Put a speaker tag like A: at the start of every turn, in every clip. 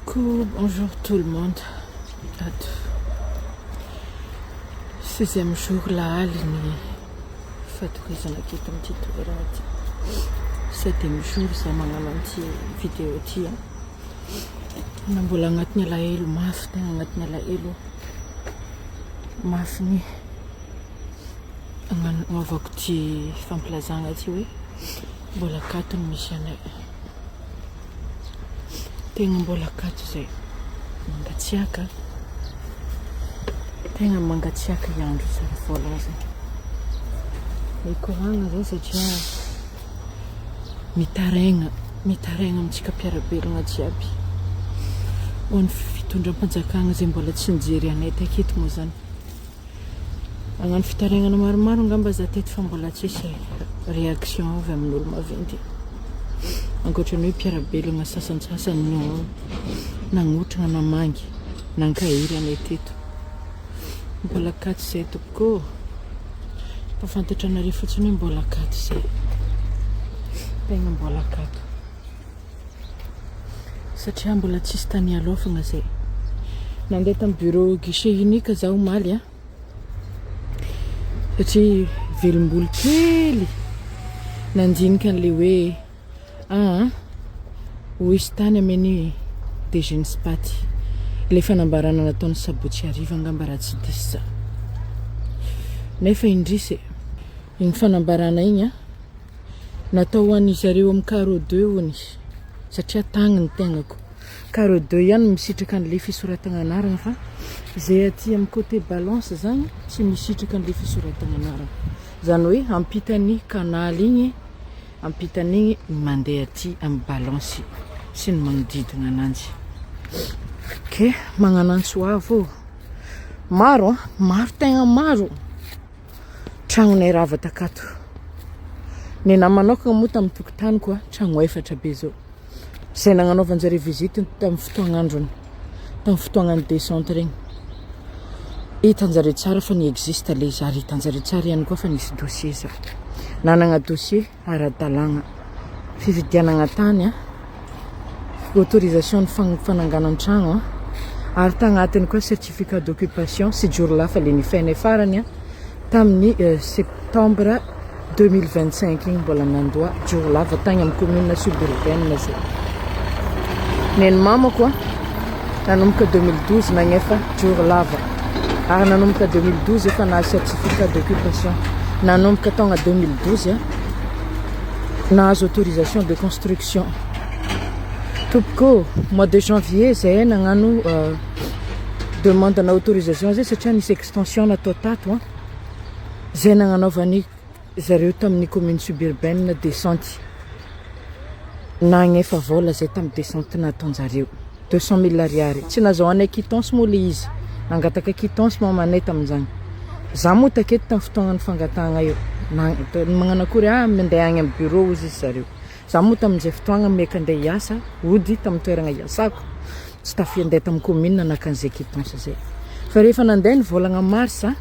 A: Coucou, bonjour tout le monde. 6e jour la aligny fatoriana aketo amin'ity toerana ty. 7e jour za magnano an'ity vidéo ty na mbola agnatin'ny alahelo mafy, tegna agnatin'ny alahelo mafy ny agnanovako ty fampilazagna ty hoe mbola akato ny misy anay. Tegna mbola akato zay mangatsiaka, tegna mangatsiaka i andro sara voalaza. Mikoragna zay satria mitaraigna amintsika mpiarabelogna jiaby. Ho an'ny fitondram-panjakagna zay mbola tsy nijery anay taketo moa zany. Agnano fitarainana maromaro angamba za teto fa mbola tsisy réaction avy amin'olo maventy. Ankoatran'ny hoe mpiarabelogna sasantsasany no nagnotrana namangy nankahiry anay teto. Mbola akato zay tompoko, mpafantatra anareo fotsiny hoe mbola akato zay, tegna mbola akato satria mbola tsisy tany alofagna zay. Nandeha tamin'ny bureau guichet unique za omaly satria velom-boly kely nandinika an'le hoe ho isy tany ameny DG Spaty le fanambarana nataon'ny sabotsy ariva angamba raha tsy diso za. Nefa indrisy igny fanambarana igny natao ho an'ny zareo amin'ny carreau 2 hony satria tagny ny tegnako. Carreau 2 ihany misitraka an'le fisoratagna anaragna fa zay aty amin'ny côté balance zany tsy misitraka an'le fisoratagna anaragna. Zany hoe ampitany canal igny, ampitan'igny mandeha aty amin'ny balance sy ny magnodidina ananjy. Ok, magnanantsy hoavo maro tegna maro tragnonay rava takato. Ny namanokagna moa tamin'ny tokotany koa tragno 4 be zao. Zay nagnanaovanjare visite tamin'ny fotoagn'androny, tamin'ny fotoagnan'ny descente regny. Hitanjare tsara fa ny existe le zary, hitanjare tsara ihany koa fa nisy dossier za. Nanagna dossier ara-dalagna, fividianagna tany autorisation ny fananganana tragno ary tagnatiny koa certificat d'occupation sy jour lafa le nifainay farany tamin'ny septembre 2025 igny mbola nandoa jour lava tagny amin'ny commune suburbaine zay. Neny mama koa nanomboka 2012 nagnefa jour lava ary nanomboka 2012 efa nahazo certificat d'occupation, nanomboka taogna 2012 nahazo autorisation de construction. Tompoko mois de janvier zay nagnano demande na autorisation zay satria nisy extension natao tato zay nagnanaovany zareo tamin'ny commune suburbaine descente. Nagnefa vola zay tamin'ny descente nataonjareo 200 000 ariary. Tsy nazahoanay quittance moa le izy, nangataka quittance mamanay tamin'izany. Za moa taketo tamin'ny fotoagnan'ny fangatagna io magnano akory mandeha agny amin'ny bureau izy zareo. Za moa tamin'izay fotoagna meka andeha hiasa ody tamin'ny toeragna hiasako tsy tafy andeha tamin'ny commune nakan'izay quittance zay. Fa rehefa nandeha ny volagna marsa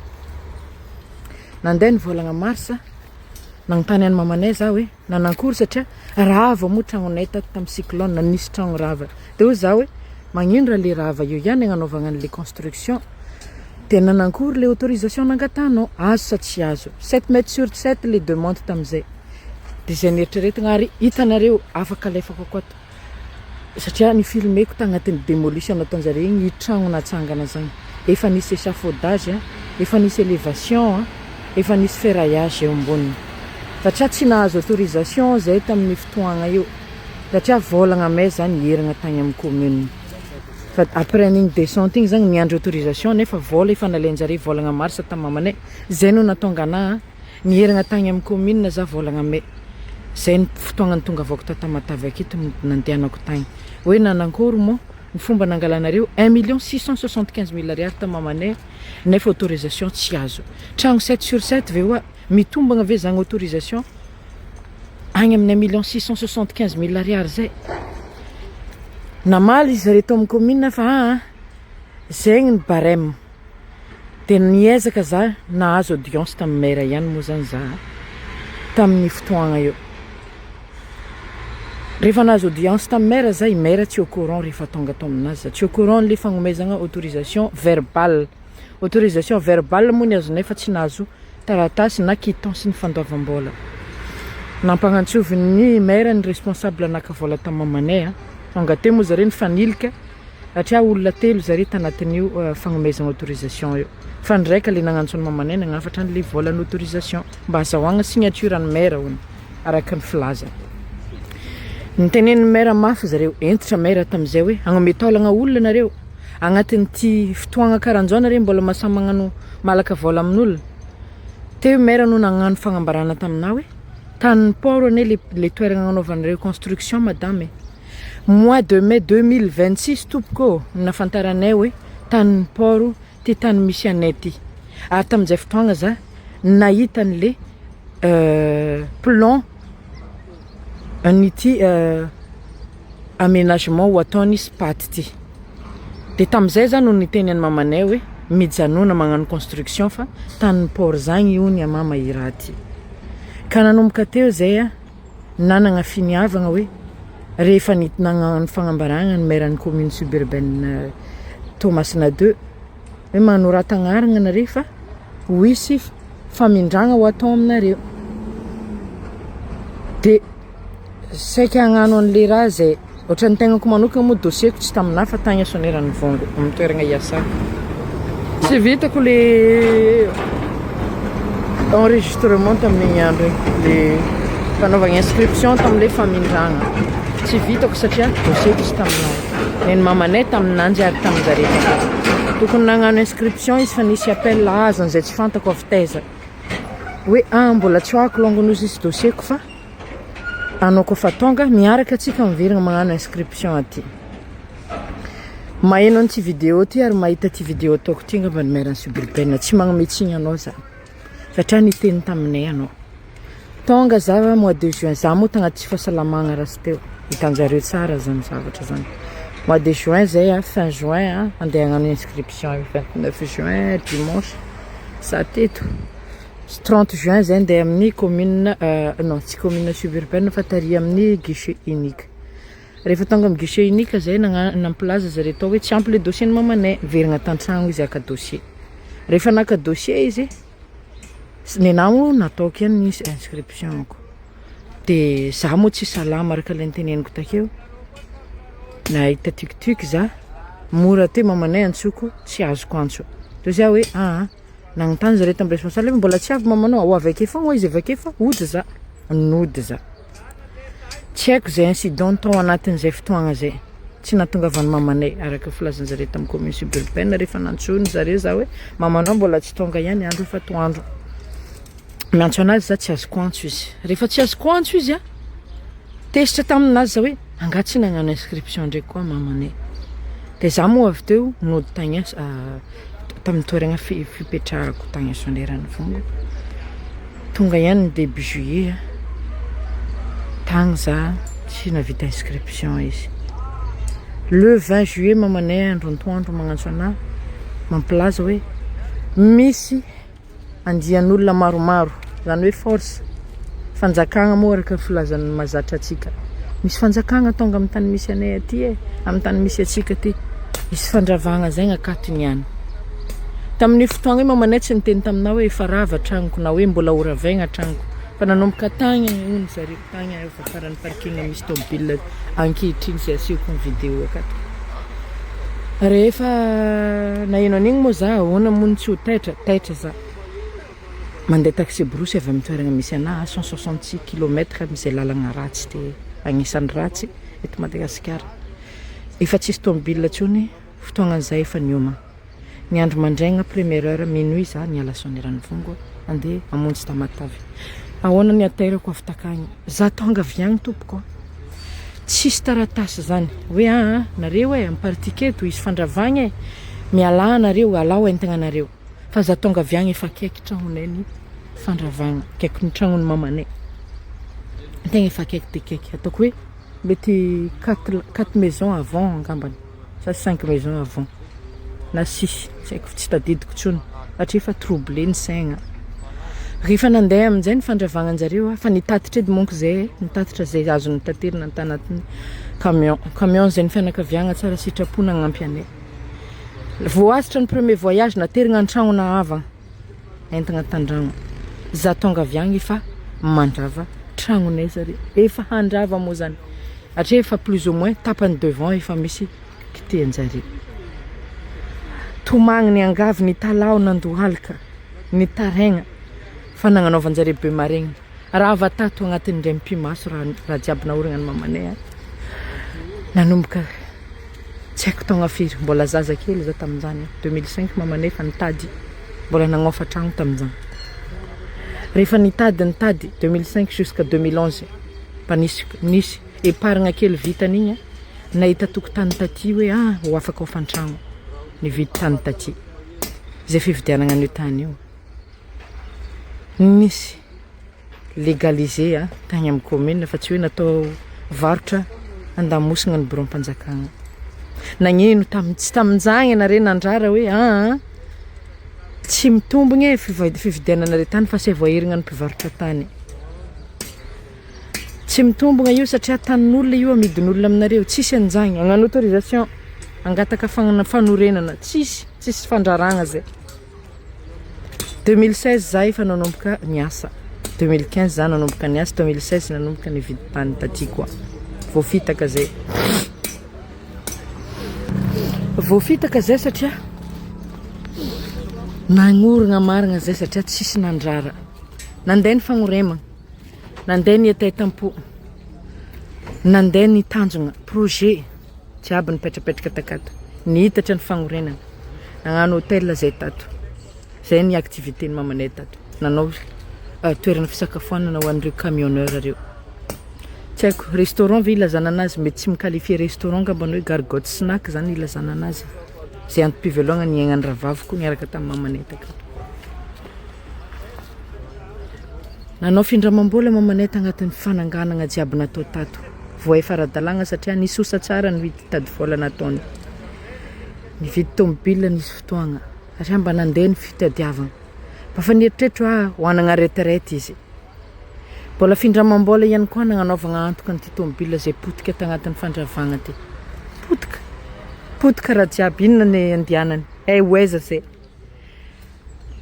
A: nagnontany any mamanay za hoe nanankory satria rava moa tragnonay tato tamin'ny cyclone nisy tragno rava. De hoe za hoe magnino raha le rava io ihany agnanaovagna an'le construction. De nanankory le autorisation nangatanao, azo sa tsy azo? 7 mètres sur 7 le demande tamin'izay. De zay nieritreretigna ary hitanareo afaka alefako akoato satria ny filmeko tagnatin'ny démolition nataonjare igny tragno natsangana zany. Efa nisy échafaudage, efa nisy élévation, efa nisy ferraillage eo amboniny. Satria tsy nahazo autorisation zay tamin'ny fotoagna io satria volagna may zany herigna tagny amin'ny commune. Fa après n'igny descente igny zany niandry autorisation nefa vola efa nalainjare volagna marsa tamin'ny mamanay. Zay no natonga ana niherigna tagny amin'ny commune za volagna may. Zay ny fotoagnany tonga avako tata Matavy aketo nandehanako tagny. Hoe nanankory moa ny fomba nangalanareo 1 675 000 ariary tamin'ny mamanay nefa autorisation tsy azo. Tragno 7 sur 7 ve hoa mitombagna ve zagny autorisation agny amin'ny 1 675 000 ariary zay. Namaly izy zareo tao amin'ny commune fa zegny ny barème. De niezaka za nahazo audience tamin'ny maire ihany moa zany za tamin'ny fotoagna io. rehefa nazo audience tamin'ny maire zay maire tsy au courant rehefa tonga ato aminazy tsy au courant le fagnomezagna autorisation verbale moa ny azonay fa tsy nahazo taratasy na quittance ny fandoavam-bola nampagnantsovin'ny maire ny responsable naka vola tamin'ny mamanay tonga teo moa zare nifanilika satria olona telo zare tanatin'io fagnomezagna autorisation io fa ndraiky le nagnantsony mamanay nagnafatra an'le vola ny autorisation mba azahoagna signature ny maire hono araka ny filaza nitenen'ny maire mafy zareo entitra maire tam'izay hoe agnometolagna olona nareo agnatin'ty fotoagna karan'zao nareo mbola masamy magnano malaka vola amin'olona teo maire no nagnano fagnambarana taminah hoe tanin'ny port ane le toeragna agnanaovanareo construction madame mois de mai 2026 tompoko nafantaranay hoe tanin'ny port ty tany misy anay ty ary tamin'izay fotoagna za nahita an'le plan an'ity aménagement ho ataony spaty ty de tamin'izay za no niteny any mamanay hoe mijanona magnano construction fa tanin'ny port zagny io ny amama iraha ty ka nanomboka teo zay nanagna finiavagna hoe rehefa nagnano fagnambaragna ny maire ny commune suburbaine Tomasina 2 hoe manoratagna nareo fa ho hisy famindragna ho atao aminareo de saika hagnano an'le raha zay ohatra ny tegnako manokana moa dossier-ko tsy taminah fa tagny asoneran'ny vongo amin'ny toeragna iasako tsy vitako le enregistrement tamin'ny andro le fanaovagna inscription tamin'le famindragna tsy vitako satria dossier-ko tsy taminah neny mamanay taminanjy ary tamin'zare tokony nagnano inscription izy fa nisy appel azany zay tsy fantako avy taiza hoe mbola tsy hoako longonozy isy dossier-ko fa anao kofa tonga miaraka atsika miverigna magnano inscription aty maheno an'ty vidéo ty ary mahita ty vidéo ataoko ty ngamba ny maire suburbaine tsy magnometsiny anao za satria niteny taminay anao tonga za mois de juin za moa tagnaty fahasalamagna rasy teo hitanjareo tsara zany zavatra zany mois de juin zay fin juin andeha hagnano inscription 29 juin dimanche za teto 30 juin zay andeha amin'ny commune non tsy commune suburbaine fa tary amin'ny guichet unique rehefa tonga amin'ny guichet unique zay nampilaza zare tao hoe tsy ampy le dossier ny mamanay verigna tantragno izy aka dossier rehefa naka dossier izy nenamo nataoko ihany nisy inscription ko de za moa tsy salama araka le niteneniko takeo nahita tiktik za mora te mamanay antsoko tsy azoko antso de za hoe nagnotany zare tamin'ny responsable mbola tsy avy mamanao avy ake fogna izy avy ake fa ody za nody za tsy haiko zay incident tao anatin'izay fotoagna zay tsy nahatongavany mamanay araka filazany zare tamin'ny commune suburbaine rehefa nantsony zare za hoe mamanao mbola tsy tonga ihany andro fa toandro miantso anazy za tsy azoko antso izy rehefa tsy azoko antso izy tesitra taminazy za hoe angatsy nagnano inscription ndraiky koa mamanay de za moa avy teo nody tagny tamin'ny toeragna fipetrahako tagny asoneran'ny vongo tonga ihany ny début juillet tagny za tsy navita inscription izy le 20 juillet mamanay androntoandro magnantso anah mampilaza hoe misy andian'olona maromaro zany hoe force fanjakagna moa araka filazan'ny mazatra atsika misy fanjakagna tonga amin'ny tany misy anay aty amin'ny tany misy atsika ty misy fandravagna zay gnakatony ihany tamin'ny fotoagna hoe mamanay tsy niteny taminah hoe efa rava tragnoko na hoe mbola oravaigna tragnoko fa nanomboka tagny ony zareo tagny efa faran'ny parking misy tomobile ankehitriny zay asiako ny vidéo akato rehefa naheno an'igny moa za ahoana mony tsy ho taitra za mandeha taxi brosy avy amin'ny toeragna misy anah 166 km am'izay lalagna ratsy te agnisan'ny ratsy eto Madagasikara efa tsisy tomobile ntsony fotoagnan'izay efa nioma ny andro mandraigna première heure minuit za niala soneran'ny vongo andeha amonjy Tamatavy ahoana ny aterako avy takagny za tonga avy agny tompoko tsisy taratasy zany hoe nareo amin'ny partiketo izy fandravagna miala nareo alao entagnanareo fa za tonga avy agny efa akaiky tragnonay ny fandravagna akaiky ny tragnony mamanay tegna efa akaiky de akaiky ataoko hoe mety 4 maisons avant angambany sa 5 maisons avant na 6 tsy haiko tsy tadidiko tsony satria efa troublé ny saigna rehefa nandeha amin'izay ny fandravagnanjareo fa nitatitra edy monko zay nitatitra zay azony taterina tanatin'ny camion zay ny fianakaviagna tsara sitrapona agnampy anay voazitra ny premier voyage naterigna an-tragno nahavagna entagna tandragno za tonga aviagna efa mandrava tragnonay zareo efa handrava moa zany atria efa plus ou moins tapany devant efa misy kitehanjareo tomagny ny angavy ny talao nandohalika ny taraigna fa nagnanaovanjareo be maregny raha avatato agnatin'ny ndray mpimaso raha jiaby naoragna ny mamanay nanomboka tsy haiko taogna firy mbola zaza kely za tamin'izany 2005 mamanay fa nitady mbola nagnofa tragno tamin'izany rehefa nitady 2005 jusqu'à 2011 fa nisy épargne kely vitan'igny nahita tokotany taty hoe ho afaka ofantragno nividy tany taty zay fividianagna an'io tany io nisy légalisé tagny amin'ny commune fa tsy hoe natao varotra andamosagna ny bureau-mpanjakagna nagnino tsy tamin'izagny anare nandrara hoe tsy mitombogna fividiananare tany fa sy voahirigna ny mpivarotra tany tsy mitombogna io satria tanin'olona io amidin'olona aminareo tsisy an'izagny agnano autorisation angataka fanorenana tsisy fandraragna zay 2016 za efa nanomboka niasa 2015 za nanomboka niasa 2016 nanomboka nividy tany taty koa voafitaka zay satria nagnoragna marigna zay satria tsisy nandrara nandeha ny fagnoremagna nandeha ny ataitam-po nandeha ny tanjogna projet jiaby nipetrapetraka takato nihitatra ny fagnorenana nagnano hôtel zay tato zay ny activité ny mamanay tato nanao toerana fisakafoanana ho an'ireo camionneur reo tsy haiko restaurant ve ilazana anazy mety tsy miqualifie restaurant ngambany hoe gargotte snack zany ilazana anazy zay antom-pivelogna ny aignany ravaviko miaraka tamin'ny mamanay takato nanao findramam-bola mamanay tagnatin'ny fananganagna jiaby natao tato voa efa ara-dalagna satria nisosa tsara ny vidy tady vola nataony nividy tomobile nisy fotoagna satria mba nandeha ny fitadiavagna mba fa nieritreritro hoanagna retraite izy mbola findramam-bola ihany koa nagnanaovagna antoka nyty tomobile zay potika tagnatin'ny fandravagna ty potika raha jiaby inona ny andianany oeza zay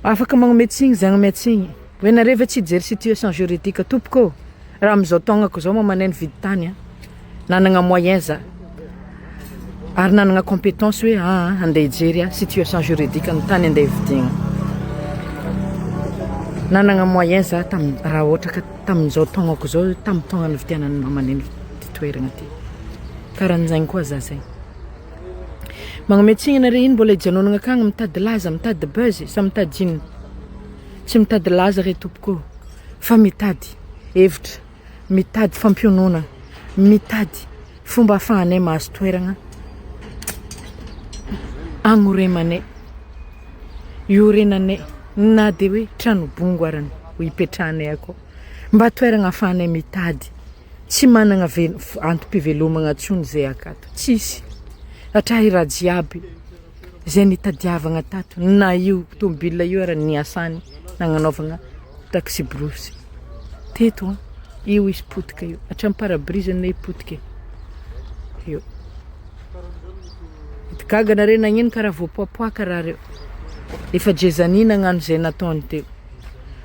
A: afaka magnometsigny zagny metsigny hoe nareva tsy hijery situation juridique tompoko raha am'izao taognako zao mamanay ny vidy tany nanagna moyen za ary nanagna compétence hoe andeha hijery situation juridique ny tany andeha hividigna nanagna moyen za raha ohatra ka tamin'izao taognako zao tamin'ny taogna ny vidianany mamanay ty toeragna ty karan'izagny koa za zay magnometsigny nare ino mbola hijanonagna akagny mitady laza mitady buzz sa mitady inona tsy mitady laza re tompoko fa mitady hevitra mitady fampionona mitady fomba ahafahanay mahazo toeragna agnoremanay iorenanay na de hoe trano bongo arany ho hipetrahanay akao mba toeragna ahafahanay mitady tsy managna antom-pivelomagna ntsony zay akato tsisy satria raha jiaby zay nitadiavagna tato na io tomobile io ara niasany nagnanaovagna taxi brosy teto io izy potika io hatram'ny parabriseny potika io itgagana re nagnino karaha voapoapoaka raha reo efa jezani nagnano zay nataony teo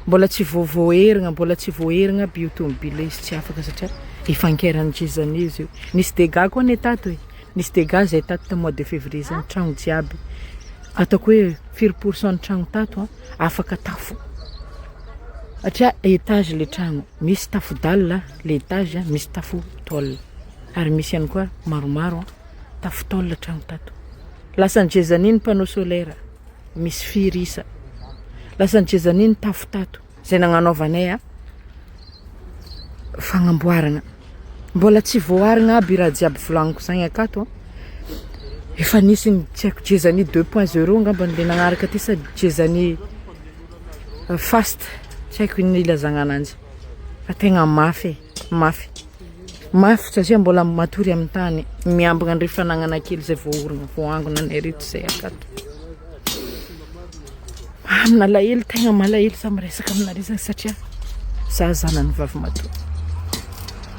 A: mbola tsy voaherigna by io tomobile izy tsy afaka satria efa ankerany jezani izy io nisy dégâts koa ny tato nisy dégâts zay tato ta mois de février zany tragno jiaby ataoko hoe 4% ny tragno tato afaka tafo satria étage le tragno misy tafo dalla le étage misy tafo tôle ary misy ihany koa maromaro tafo tôle tragno tato lasa ny jezani ny panneau solaire misy firisa lasa ny jezani ny tafo tato zay nagnanaovanay fagnamboaragna mbola tsy voarigna aby raha jiaby volagniko zagny akato efa nisy ny tsy haiko jezani 2.0 ngambany le nagnaraka ty sa jezani fast tsy haiko inona ilazagna ananjy fa tegna mafy satria mbola matory amin'ny tany miambagna ny refanagnana kely zay voaorigna voangona nay reto zay akato amina lahelo tegna malahelo za miresaka aminareo zany satria za zanany vavy matoa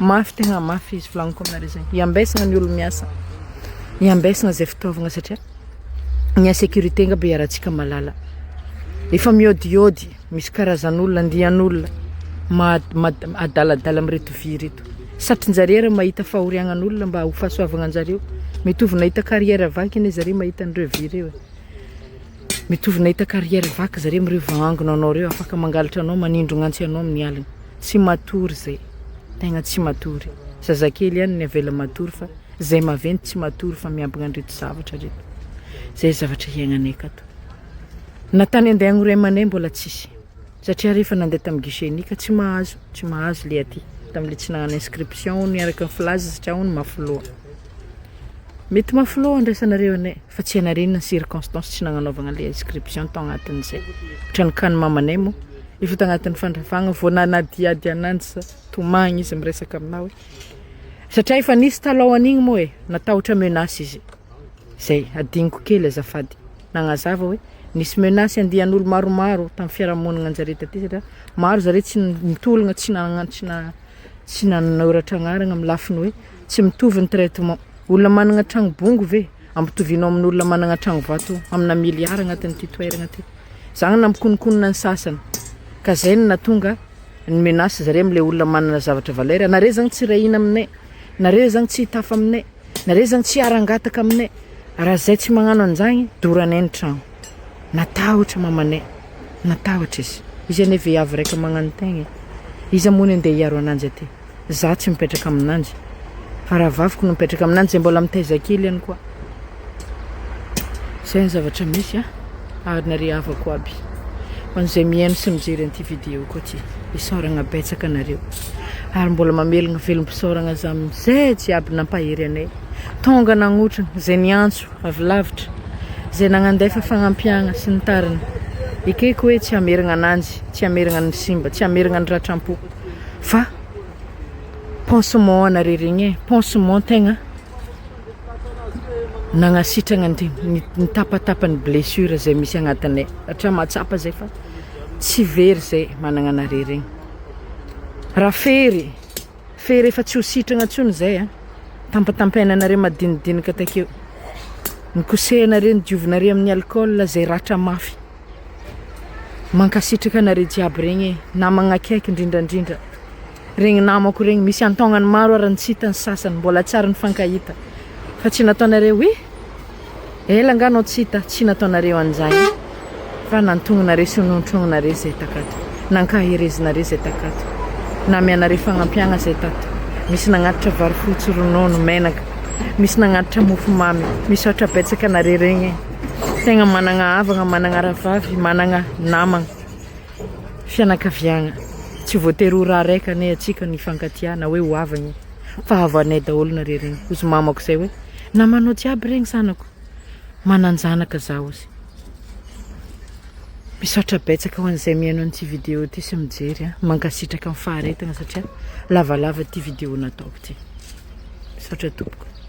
A: mafy tegna mafy izy volagniko aminareo zany iambesagna ny olo miasa iambesagna zay fitaovagna satria ny insécurité nga be iarahantsika malala efa miôdiôdy misy karazan'olona andian'olona adaladala amireto vy reto satrinjareo raha mahita fahoriagnan'olona mba ho fahasoavagna anjareo mitovy nahita carrière vaky iny zareo mahita an'ireo vy reo mitovy nahita carrière vaky zareo mireo vaangona anao reo afaka mangalatra anao manindro gnantsy anao amin'ny alina tsy matory zay tegna tsy matory zazakely ihany ny avela matory fa zay maventy tsy matory fa miambagna an'ireto zavatra reto zay zavatra hiaignanay akato na tany andeha agnoray amanay mbola tsisy satria rehefa nandeha tamin'ny guichet-nika tsy mahazo le aty tamin'le tsy nagnano inscription niaraka ny filazy satria hony mafoloa mety mafoloa andraisanareo anay fa tsy anarena ny circonstance tsy nagnanaovagna le inscription tao agnatin'izay ohatrany kany mamanay mo efa tagnatin'ny fandravagna vao nanadiady ananjy sa tomagny izy miresaka aminah hoe satria efa nisy talohan'igny mo natahotra menace izy zay adigniko kely azafady nagnazava hoe nisy menace andian'olo maromaro tamin'ny fiarahamonigna anjare taty satria maro zareo tsy mitolagna tsy nanoratra agnarana amin'ny lafiny hoe tsy mitovy ny traitement olona managna tragno bongo ve ampitovinao amin'olona managna tragno vato amina miliara agnatin'ity toeragna ty zagny nampikonikonina ny sasany ka zay ny natonga ny menace zareo am'le olona manana zavatra valeur nareo zagny tsy rahina aminay nareo zagny tsy hitafa aminay nareo zagny tsy arangataka aminay raha zay tsy magnano an'izagny doranay ny tragno natahotra mamanay natahotra izy ane vehiavy raika magnano tegna izy amony andeha hiaro ananjy aty za tsy mipetraka aminanjy fa raha vaviko no mipetraka aminanjy zay mbola mitaiza kely ihany koa zay ny zavatra misy ary nare havako aby hoan'izay mihaino sy mijery an'ity vidéo koa ty isaoragna betsaka anareo ary mbola mamelogna velom-pisaoragna za amizay tsy aby nampahery anay tonga nagnotrana zay niantso avy lavitra zay nagnandefa fagnampiagna sy ny tariny ekeko hoe tsy hamerigna ananjy tsy hamerigna ny simba tsy hamerigna ny ratram-po fa pansement anare regny pansement tegna nagnasitragna ny tapatapany blessure zay misy agnatinay satria mahatsapa zay fa tsy very zay managna anare regny raha fery efa tsy ho sitragna ntsony zay tampatampainanare madinidinika takeo ny kosehanare ny diovinare amin'ny alcool zay ratra mafy mankasitraka anare jiaby regny namagna akaiky indrindrandrindra regny namako regny misy antognany maro ary tsy hitany sasany mbola tsara ny fankahita fa tsy nataonareo hoe ela anganao tsy hita tsy nataonareo an'izany fa nantongonareo sy nontrongonareo zay takato nankaherezinareo zay takato namianareo fagnampiagna zay tato misy nagnatitra vary fotsy ronono menaka misy nagnatitra mofo mamy misy ohatra betsaka anareo regny tegna managna havagna managna ravavy managna namagna fianakaviagna tsy voatery ho raha raika ane atsika ny fankatiana hoe ho havagna fa havanay daholo nareo regny ozy mamako zay hoe namanao jiaby regny zanako mananjanaka zaho ozy misaotra betsaka ho an'izay mihaino an'ity vidéo ty sy mijery mankasitraka amin'ny faharetagna satria lavalava ty vidéo nataoko ty misaotra tompoko